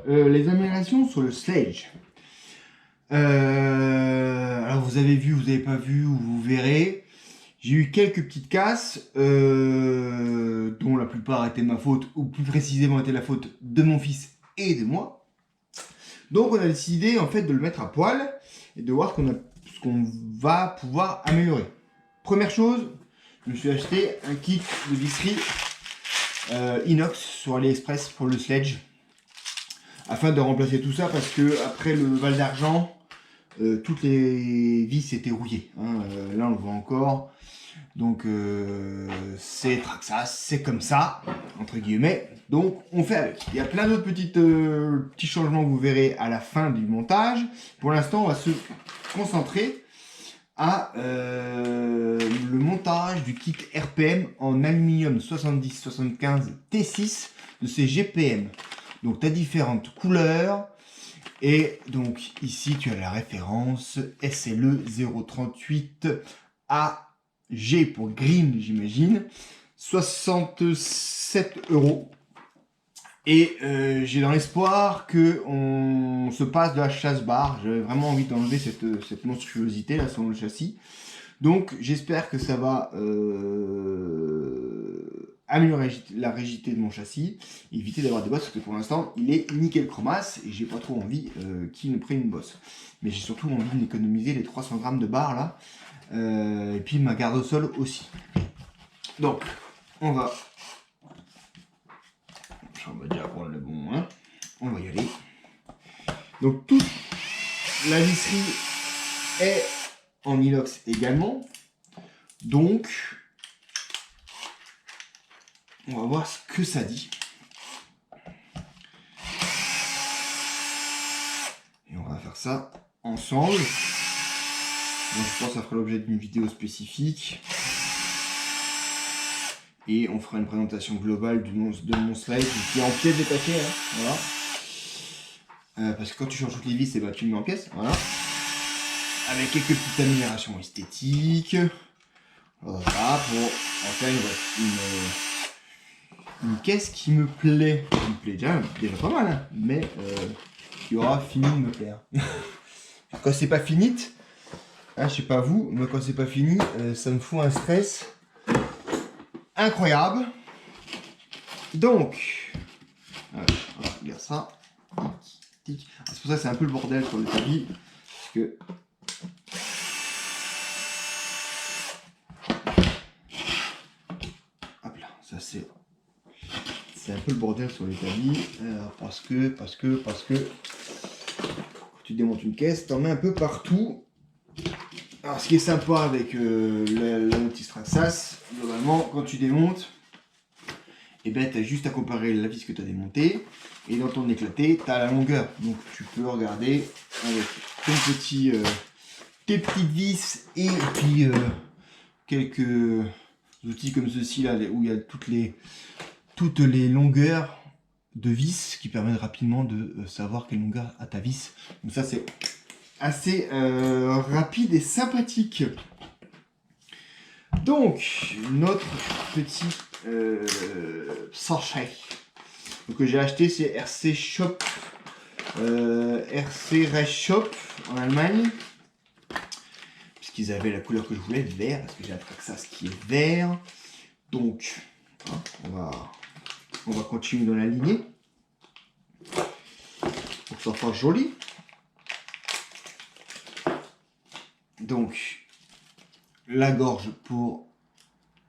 les améliorations sur le Sledge. Alors vous avez vu, vous n'avez pas vu, ou vous verrez. J'ai eu quelques petites casses, dont la plupart étaient ma faute, ou plus précisément était la faute de mon fils et de moi. Donc on a décidé en fait de le mettre à poil et de voir ce qu'on va pouvoir améliorer. Première chose, je me suis acheté un kit de visserie inox sur AliExpress pour le Sledge, afin de remplacer tout ça parce que après le Val d'Argent, toutes les vis étaient rouillées. Hein. Là on le voit encore. Donc c'est Traxxas, c'est comme ça, entre guillemets. Donc on fait avec. Il y a plein d'autres petits changements que vous verrez à la fin du montage. Pour l'instant, on va se concentrer à le montage du kit RPM en aluminium 70-75 T6 de ces GPM. Donc tu as différentes couleurs. Et donc ici tu as la référence SLE 038 AG pour green, j'imagine, 67 €. Et j'ai dans l'espoir qu'on se passe de la chasse barre. J'avais vraiment envie d'enlever cette monstruosité là sur le châssis. Donc j'espère que ça va améliorer la rigidité de mon châssis, éviter d'avoir des bosses, parce que pour l'instant il est nickel chromasse et j'ai pas trop envie qu'il nous prenne une bosse. Mais j'ai surtout envie d'économiser les 300 grammes de barre là, et puis ma garde au sol aussi. Donc on va déjà prendre le bon, hein. On va y aller. Donc toute la visserie est en inox également, donc on va voir ce que ça dit. Et on va faire ça ensemble. Donc je pense que ça fera l'objet d'une vidéo spécifique. Et on fera une présentation globale de mon slide qui est en pièces détachées. Hein, voilà. Parce que quand tu changes toutes les vis, et bah, tu le mets en pièces. Voilà. Avec quelques petites améliorations esthétiques. Voilà, pour en faire une caisse qui me plaît. Qui me plaît déjà pas mal, hein, mais qui aura fini de me plaire. Quand c'est pas finite, hein, je sais pas vous, mais quand c'est pas fini, ça me fout un stress incroyable. Donc, regarde ça. C'est pour ça que c'est un peu le bordel sur le tapis, parce que hop là, ça c'est un peu le bordel sur les tapis, parce que quand tu démontes une caisse, t'en mets un peu partout. Alors ce qui est sympa avec la notice Traxxas, globalement, quand tu démontes, et ben tu as juste à comparer la vis que tu as démontée, et dans ton éclaté, tu as la longueur. Donc tu peux regarder avec tes petites vis et puis quelques outils comme ceci là, où il y a toutes les longueurs de vis qui permettent rapidement de savoir quelle longueur a ta vis. Donc ça c'est assez rapide et sympathique. Donc notre petit sachet que j'ai acheté, c'est RC Shop, RC Race Shop en Allemagne, puisqu'ils avaient la couleur que je voulais, vert, parce que j'ai un Traxxas qui est vert. Donc hein, on va continuer dans la lignée pour que ça fasse joli. Donc la gorge pour...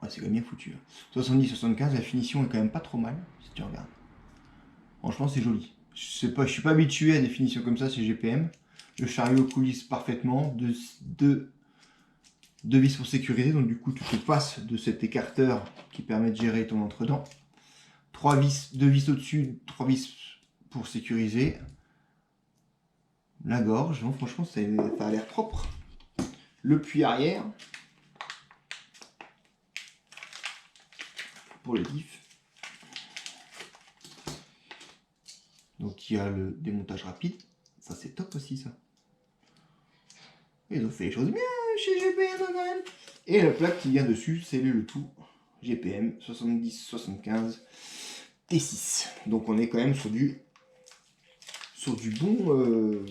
Ouais, c'est quand même bien foutu. 70-75, la finition est quand même pas trop mal, si tu regardes. Franchement, c'est joli. Je suis pas habitué à des finitions comme ça, c'est GPM. Le chariot coulisse parfaitement. Deux vis pour sécuriser, donc du coup, tu te passes de cet écarteur qui permet de gérer ton entre-dents. 2 vis au-dessus, 3 vis pour sécuriser. La gorge, non, franchement, ça a l'air propre. Le puits arrière. Pour les diffs. Donc il y a le démontage rapide. Ça c'est top aussi ça. Ils ont fait les choses bien chez GPM quand même. Et la plaque qui vient dessus, c'est le tout GPM 70-75 T6. Donc on est quand même sur du sur du bon,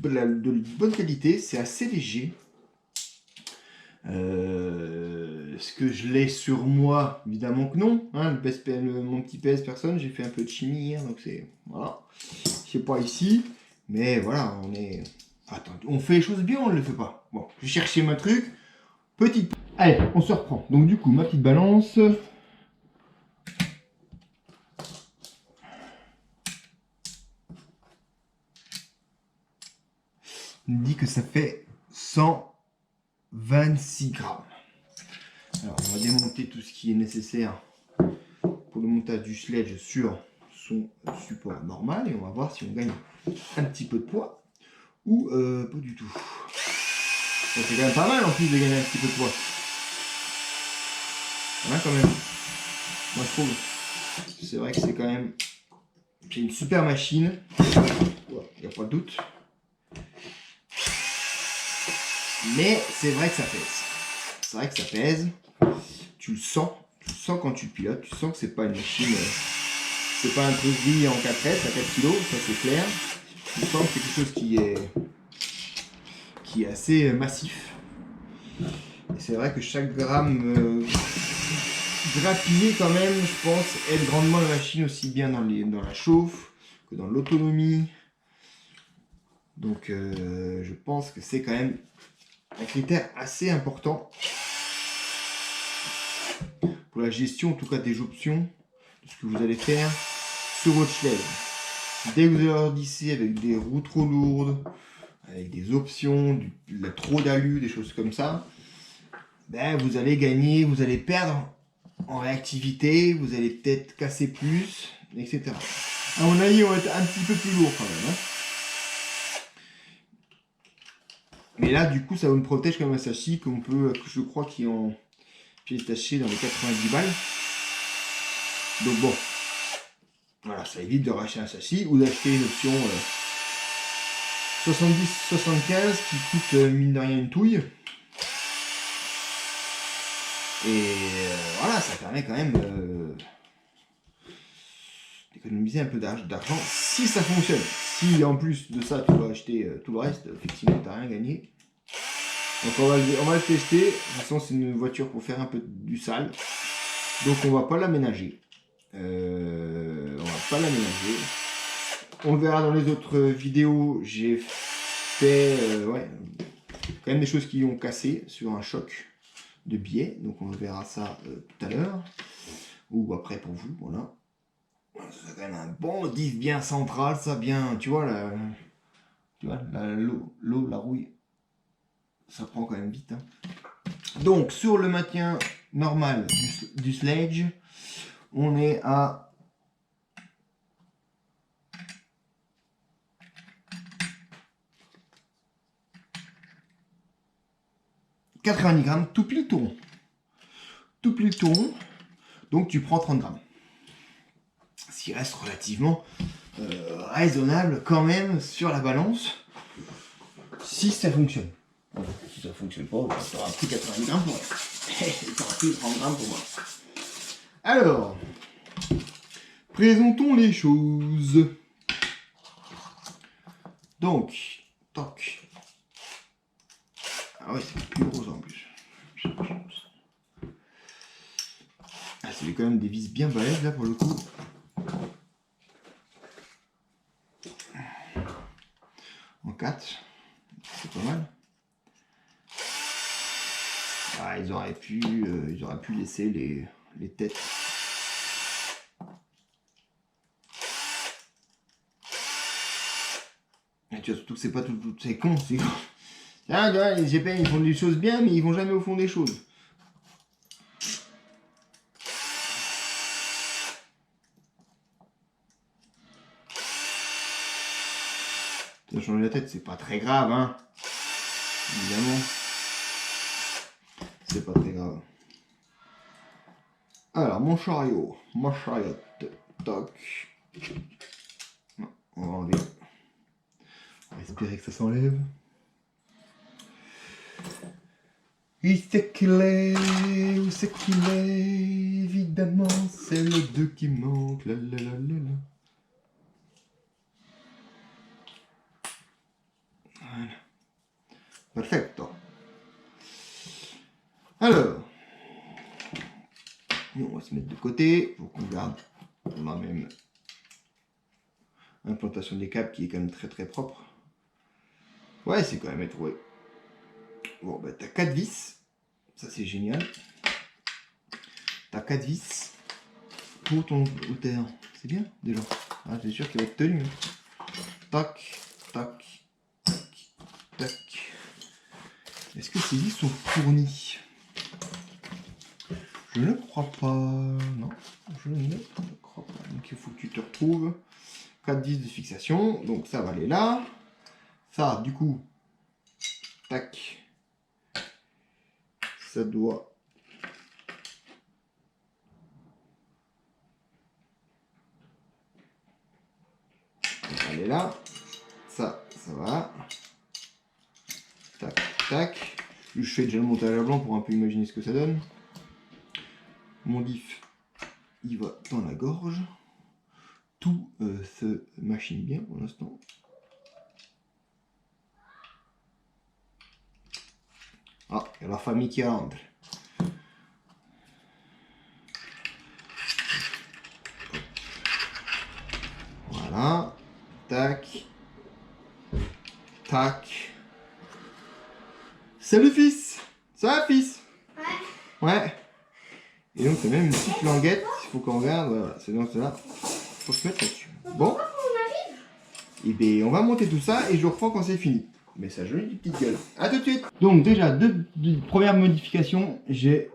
de bonne qualité. C'est assez léger. Est-ce que je l'ai sur moi? Évidemment que non. Hein, mon petit PS personne, j'ai fait un peu de chimie hier, donc c'est... Voilà. Je sais pas ici, mais voilà, on est... Attends, on fait les choses bien, on ne le fait pas. Bon, je vais chercher ma truc. Petite... Allez, on se reprend. Donc du coup, ma petite balance. On dit que ça fait 126 grammes. Alors, on va démonter tout ce qui est nécessaire pour le montage du sledge sur son support normal et on va voir si on gagne un petit peu de poids ou pas du tout. C'est quand même pas mal en plus de gagner un petit peu de poids. Voilà quand même. Moi je trouve. C'est vrai que c'est quand même. C'est une super machine. Il n'y a pas de doute. Mais c'est vrai que ça pèse. C'est vrai que ça pèse. Tu le sens. Tu le sens quand tu le pilotes. Tu sens que c'est pas une machine. C'est pas un truc dit en 4S à 4 kg. Ça c'est clair. Tu sens que c'est quelque chose qui est assez massif. Et c'est vrai que chaque gramme grappillé quand même, je pense, aide grandement la machine aussi bien dans la chauffe que dans l'autonomie. Donc je pense que c'est quand même un critère assez important pour la gestion en tout cas des options de ce que vous allez faire sur votre sledge. Dès que vous allez ordisser avec des roues trop lourdes, avec des options, trop d'alu, des choses comme ça, ben, vous allez gagner, vous allez perdre en réactivité, vous allez peut-être casser plus, etc. À mon avis, on va être un petit peu plus lourd quand même. Hein. Mais là, du coup, ça me protège comme un sachet qu'on peut, je crois, qui est en pièce détachée dans les 90 balles. Donc bon, voilà, ça évite de racheter un sachet ou d'acheter une option 70-75 qui coûte mine de rien une touille. Et voilà, ça permet quand même d'économiser un peu d'argent si ça fonctionne. Si en plus de ça tu dois acheter tout le reste, effectivement tu n'as rien gagné. Donc on va le tester. De toute façon c'est une voiture pour faire un peu du sale. Donc on va pas l'aménager. On le verra dans les autres vidéos. J'ai fait quand même des choses qui ont cassé sur un choc de biais, donc on verra ça tout à l'heure ou après pour vous. Voilà, c'est quand même un bon diff bien central, ça bien, tu vois l'eau, la rouille, ça prend quand même vite. Hein. Donc sur le maintien normal du sledge, on est à 90 grammes tout pile tour. Tout pile tour. Donc tu prends 30 grammes. Ce qui reste relativement raisonnable quand même sur la balance. Si ça fonctionne. Si ça fonctionne pas, tu auras pris 90 grammes pour moi. Tu auras pris 30 grammes pour moi. Alors, présentons les choses. Donc, toc. Ah ouais, c'est plus gros en plus. Ah, c'est quand même des vis bien balèzes là pour le coup. En 4, c'est pas mal. Ah, ils auraient pu laisser les têtes. Et tu vois, surtout que c'est pas tout c'est con, c'est con. Ah, les GPN ils font des choses bien, mais ils vont jamais au fond des choses. Tu as changé la tête, c'est pas très grave, hein. Évidemment. C'est pas très grave. Alors, mon chariot, ma chariote, toc. Non, on va enlever. On va espérer que ça s'enlève. Où c'est qu'il est, où c'est qu'il est, évidemment, c'est le 2 qui manque, la la la la la. Voilà. Perfetto. Alors, on va se mettre de côté pour qu'on garde la même implantation des câbles qui est quand même très très propre. Ouais, c'est quand même trouvé. Bon, bah t'as 4 vis, ça c'est génial. T'as 4 vis pour ton hauteur, c'est bien déjà. Ah, c'est sûr qu'il va être tenu. Tac, tac, tac, tac. Est-ce que ces vis sont fournies? Je ne crois pas. Non, je ne crois pas. Donc il faut que tu te retrouves. 4 vis de fixation, donc ça va aller là. Ça, du coup, tac. Ça doit aller là. Ça va. Tac, tac. Je fais déjà le montage à blanc pour un peu imaginer ce que ça donne. Mon diff, il va dans la gorge. Tout se machine bien pour l'instant. Ah, il y a la famille qui rentre. Voilà. Tac. Tac. C'est le fils. Ça va, fils? Ouais. Et donc, c'est même une petite languette. Il faut qu'on regarde. Voilà, c'est donc cela. Il faut se mettre là-dessus. Bon. Et bien, on va monter tout ça et je reprends quand c'est fini. Mais ça jolie petite gueule. A tout de suite. Donc déjà, deux premières modifications, j'ai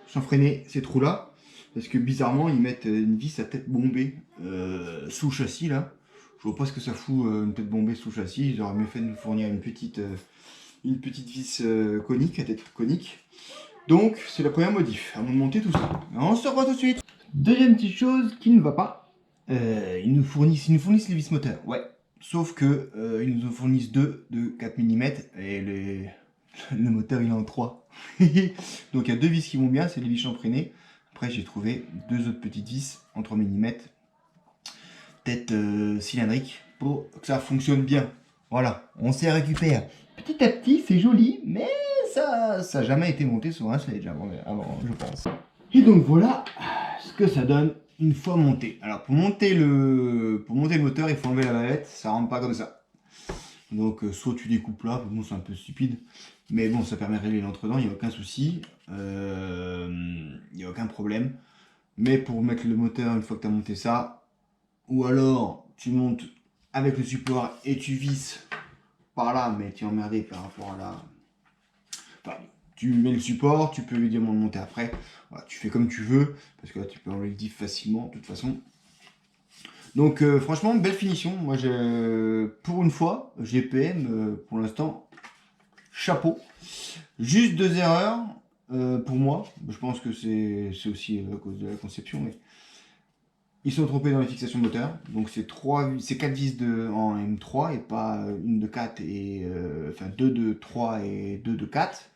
chanfreiné ces trous-là. Parce que bizarrement, ils mettent une vis à tête bombée sous le châssis là. Je vois pas ce que ça fout une tête bombée sous le châssis. Ils auraient mieux fait de nous fournir une petite vis conique, à tête conique. Donc c'est la première modif, à monter tout ça. On se revoit tout de suite. Deuxième petite chose qui ne va pas. Ils nous fournissent les vis moteurs. Ouais. Sauf que ils nous en fournissent 2 de 4 mm et le moteur il est en 3. Donc il y a 2 vis qui vont bien, c'est les vis chanfreinées. Après j'ai trouvé 2 autres petites vis en 3 mm, tête cylindrique, pour que ça fonctionne bien. Voilà, on s'y récupère. Petit à petit, c'est joli, mais ça n'a jamais été monté sur un sledge avant, je pense. Et donc voilà ce que ça donne une fois monté. Alors pour monter le moteur, il faut enlever la valette, ça rentre pas comme ça. Donc soit tu découpes là, bon c'est un peu stupide, mais bon ça permet de régler l'entre-dents, il n'y a aucun souci, il n'y a aucun problème. Mais pour mettre le moteur une fois que tu as monté ça, ou alors tu montes avec le support et tu visses par là, mais tu es emmerdé par rapport à la... Enfin, tu mets le support, tu peux évidemment le monter après. Voilà, tu fais comme tu veux, parce que là tu peux enlever le diff facilement de toute façon. Donc franchement, belle finition. Moi, pour une fois, GPM, pour l'instant, chapeau. Juste 2 erreurs pour moi. Je pense que c'est aussi à cause de la conception. Mais... Ils sont trompés dans les fixations moteur. Donc c'est 4 vis en M3 et pas une de 4 et enfin 2 de 3 et 2 de 4.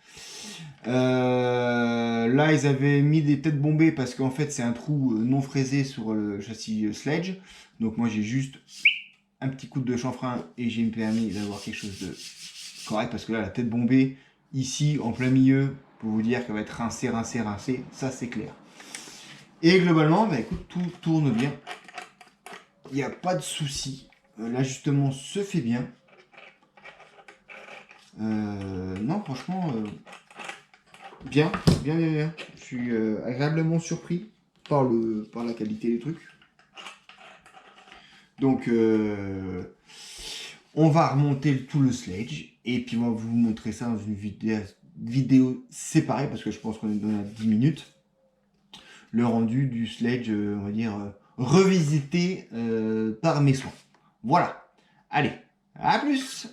Là ils avaient mis des têtes bombées parce qu'en fait c'est un trou non fraisé sur le châssis sledge. Donc moi j'ai juste un petit coup de chanfrein et j'ai permis d'avoir quelque chose de correct, parce que là la tête bombée ici en plein milieu, pour vous dire qu'elle va être rincée, ça c'est clair. Et globalement, bah écoute, tout tourne bien. Il n'y a pas de souci. L'ajustement se fait bien. Non, franchement, bien. Je suis agréablement surpris par la qualité des trucs. Donc, on va remonter tout le sledge. Et puis, on va vous montrer ça dans une vidéo séparée, parce que je pense qu'on est dans 10 minutes. Le rendu du sledge, on va dire, revisité par mes soins. Voilà. Allez, à plus!